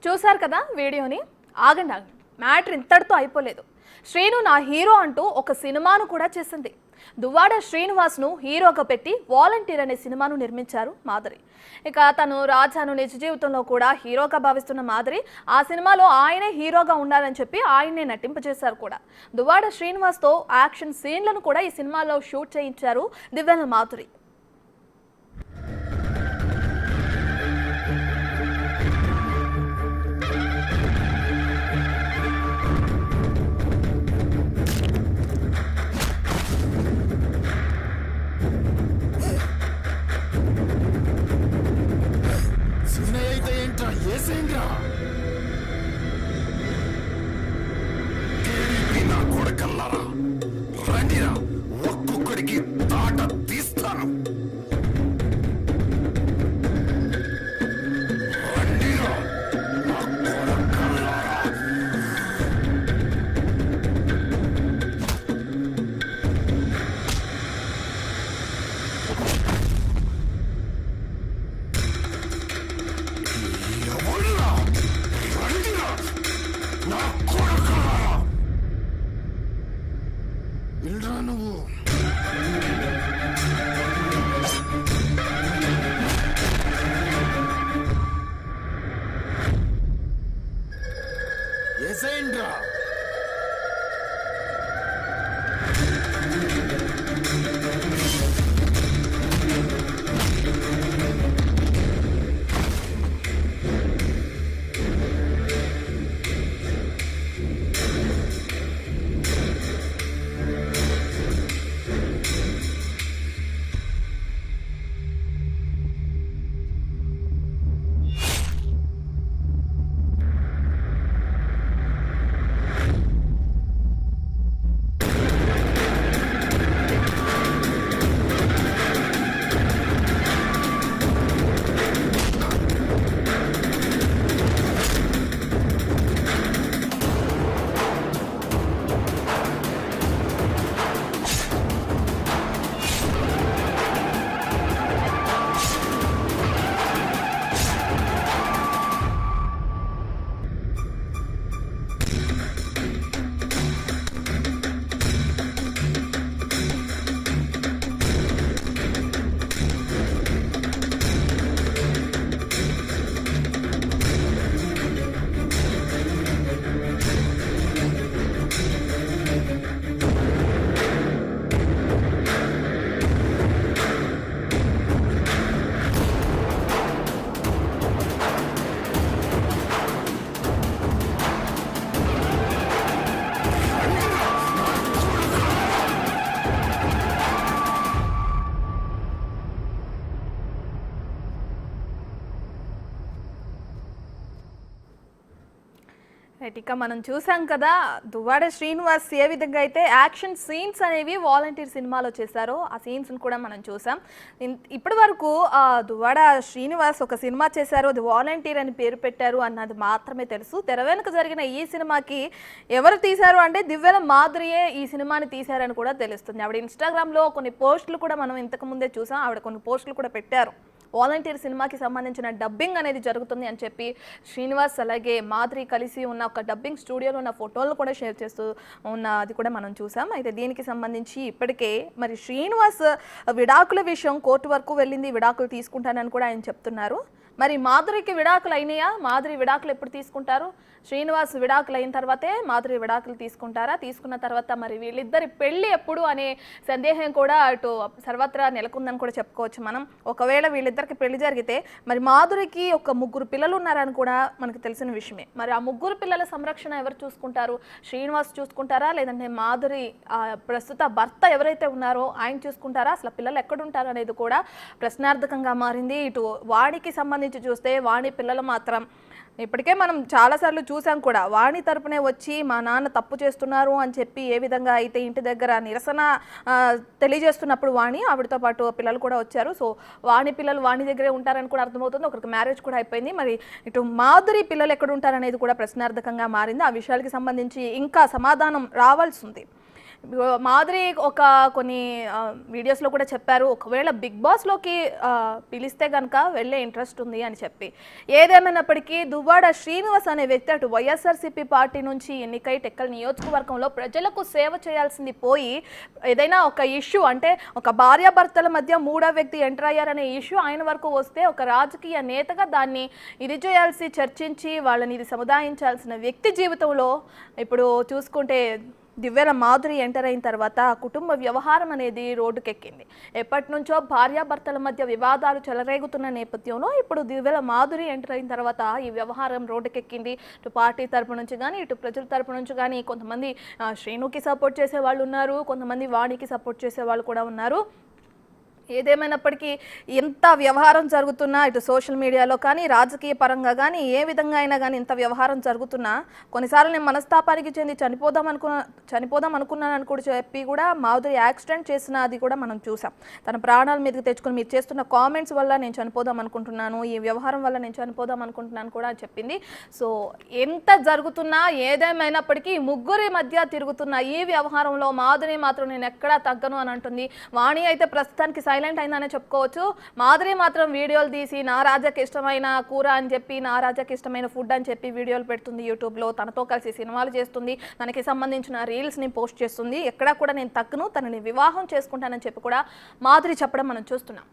చూశారు కదా వీడియోని. ఆగండి ఆగండి, మ్యాటర్ ఇంతటితో అయిపోలేదు. శ్రీను నా హీరో అంటూ ఒక సినిమాను కూడా చేసింది. దువ్వాడ శ్రీనివాస్ను హీరోగా పెట్టి వాలంటీర్ అనే సినిమాను నిర్మించారు మాధురి. ఇక తను రాజాను నిజ జీవితంలో కూడా హీరోగా భావిస్తున్న మాధురి ఆ సినిమాలో ఆయనే హీరోగా ఉండాలని చెప్పి ఆయన్నే నటింపజేశారు కూడా. దువ్వాడ శ్రీనివాస్తో యాక్షన్ సీన్లను కూడా ఈ సినిమాలో షూట్ చేయించారు దివ్వెన మాధురి. ఒక్కొక్కడికి తాట తీస్తాను. నువ్వు ఏసేండ్రా ఇక మనం చూసాం కదా దువ్వాడ శ్రీనివాస్ ఏ విధంగా అయితే యాక్షన్ సీన్స్ అనేవి వాలంటీర్ సినిమాలో చేశారో ఆ సీన్స్ని కూడా మనం చూసాం. ఇప్పటి వరకు దువ్వాడ శ్రీనివాస్ ఒక సినిమా చేశారు, అది వాలంటీర్ అని పేరు పెట్టారు అన్నది మాత్రమే తెలుసు. తెర వెనుక జరిగిన ఈ సినిమాకి ఎవరు తీశారు అంటే దివ్వెన మాధురియే ఈ సినిమాని తీశారని కూడా తెలుస్తుంది. ఆవిడ ఇన్స్టాగ్రామ్లో కొన్ని పోస్టులు కూడా మనం ఇంతకు ముందే చూసాం. ఆవిడ కొన్ని పోస్టులు కూడా పెట్టారు. వాలంటీర్ సినిమాకి సంబంధించిన డబ్బింగ్ అనేది జరుగుతుంది అని చెప్పి శ్రీనివాస్ అలాగే మాధురి కలిసి ఉన్న ఒక డబ్బింగ్ స్టూడియోలో ఉన్న ఫోటోలను కూడా షేర్ చేస్తూ అది కూడా మనం చూసాం. అయితే దీనికి సంబంధించి ఇప్పటికే మరి శ్రీనివాస్ విడాకుల విషయం కోర్టు వరకు వెళ్ళింది, విడాకులు తీసుకుంటానని కూడా ఆయన చెప్తున్నారు. మరి మాధురికి విడాకులు అయినాయా? మాధురి విడాకులు ఎప్పుడు తీసుకుంటారు? శ్రీనివాస్ విడాకులు అయిన తర్వాతే మాధురి విడాకులు తీసుకుంటారా? తీసుకున్న తర్వాత మరి వీళ్ళిద్దరి పెళ్లి ఎప్పుడు అనే సందేహం కూడా అటు సర్వత్రా నెలకొందని కూడా చెప్పుకోవచ్చు మనం. ఒకవేళ వీళ్ళిద్దరికి పెళ్లి జరిగితే మరి మాధురికి ఒక 3 పిల్లలు ఉన్నారని కూడా మనకు తెలిసిన విషయమే. మరి ఆ 3 పిల్లల సంరక్షణ ఎవరు చూసుకుంటారు? శ్రీనివాస్ చూసుకుంటారా లేదంటే మాధురి ప్రస్తుత భర్త ఎవరైతే ఉన్నారో ఆయన చూసుకుంటారా? అసలు పిల్లలు ఎక్కడుంటారు అనేది కూడా ప్రశ్నార్థకంగా మారింది. ఇటు వాణికి సంబంధించి చూస్తే వాణి పిల్లలు మాత్రం ఇప్పటికే మనం చాలాసార్లు చూసాం కూడా. వాణి తరపునే వచ్చి మా నాన్న తప్పు చేస్తున్నారు అని చెప్పి ఏ విధంగా అయితే ఇంటి దగ్గర నిరసన తెలియజేస్తున్నప్పుడు వాణి ఆవిడతో పాటు పిల్లలు కూడా వచ్చారు. సో వాణి పిల్లలు వాణి దగ్గరే ఉంటారని కూడా అర్థమవుతుంది. ఒకరికి మ్యారేజ్ కూడా అయిపోయింది. మరి ఇటు మాధురి పిల్లలు ఎక్కడ ఉంటారనేది కూడా ప్రశ్నార్థకంగా మారింది. ఆ విషయాలకి సంబంధించి ఇంకా సమాధానం రావాల్సి ఉంది. మాధురి కొన్ని వీడియోస్లో కూడా చెప్పారు, ఒకవేళ బిగ్ బాస్లోకి పిలిస్తే కనుక వెళ్ళే ఇంట్రెస్ట్ ఉంది అని చెప్పి. ఏదేమైనప్పటికీ దువ్వాడ శ్రీనివాస్ అనే వ్యక్తి అటు వైఎస్ఆర్సీపీ పార్టీ నుంచి ఎన్నికై టెక్కల్ నియోజకవర్గంలో ప్రజలకు సేవ చేయాల్సింది పోయి ఏదైనా ఒక ఇష్యూ అంటే ఒక భార్యాభర్తల మధ్య మూడో వ్యక్తి ఎంటర్ అయ్యారనే ఇష్యూ ఆయన వరకు వస్తే ఒక రాజకీయ నేతగా దాన్ని ఇది చేయాల్సి చర్చించి వాళ్ళని ఇది సముదాయించాల్సిన వ్యక్తి జీవితంలో ఇప్పుడు చూసుకుంటే దివ్యల మాధురి ఎంటర్ అయిన తర్వాత కుటుంబ వ్యవహారం అనేది రోడ్డుకెక్కింది. ఎప్పటి నుంచో భార్యాభర్తల మధ్య వివాదాలు చెలరేగుతున్న నేపథ్యంలో ఇప్పుడు దివ్యల మాధురి ఎంటర్ అయిన తర్వాత ఈ వ్యవహారం రోడ్డుకెక్కింది. ఇటు పార్టీ తరపు నుంచి కానీ ఇటు ప్రజల తరపు నుంచి కానీ కొంతమంది శ్రీనుకి సపోర్ట్ చేసే వాళ్ళు ఉన్నారు, కొంతమంది వాణికి సపోర్ట్ చేసే వాళ్ళు కూడా ఉన్నారు. ఏదేమైనప్పటికీ ఎంత వ్యవహారం జరుగుతున్నా ఇటు సోషల్ మీడియాలో కానీ రాజకీయ పరంగా కానీ ఏ విధంగా అయినా కానీ ఇంత వ్యవహారం జరుగుతున్నా కొన్నిసార్లు నేను మనస్తాపానికి చెంది చనిపోదాం అనుకున్నానని కూడా చెప్పి కూడా మాధురి యాక్సిడెంట్ చేసిన అది కూడా మనం చూసాం. తన ప్రాణాల మీదకి తెచ్చుకొని మీరు చేస్తున్న కామెంట్స్ వల్ల నేను చనిపోదాం అనుకుంటున్నాను, ఈ వ్యవహారం వల్ల నేను చనిపోదాం అనుకుంటున్నాను కూడా చెప్పింది. సో ఎంత జరుగుతున్నా ఏదేమైనప్పటికీ ముగ్గురి మధ్య తిరుగుతున్న ఈ వ్యవహారంలో మాధురి మాత్రం నేను ఎక్కడా తగ్గను అని అంటుంది. వాణి అయితే ప్రస్తుతానికి సైలెంట్ అయిందనే చెప్పుకోవచ్చు. మాధురి మాత్రం వీడియోలు తీసి నా రాజాకి ఇష్టమైన కూర అని చెప్పి, నా రాజాకి ఇష్టమైన ఫుడ్ అని చెప్పి వీడియోలు పెడుతుంది యూట్యూబ్లో. తనతో కలిసి సినిమాలు చేస్తుంది, తనకి సంబంధించిన రీల్స్ని పోస్ట్ చేస్తుంది. ఎక్కడా కూడా నేను తగ్గను, తనని వివాహం చేసుకుంటానని చెప్పి కూడా మాధురి చెప్పడం మనం చూస్తున్నాం.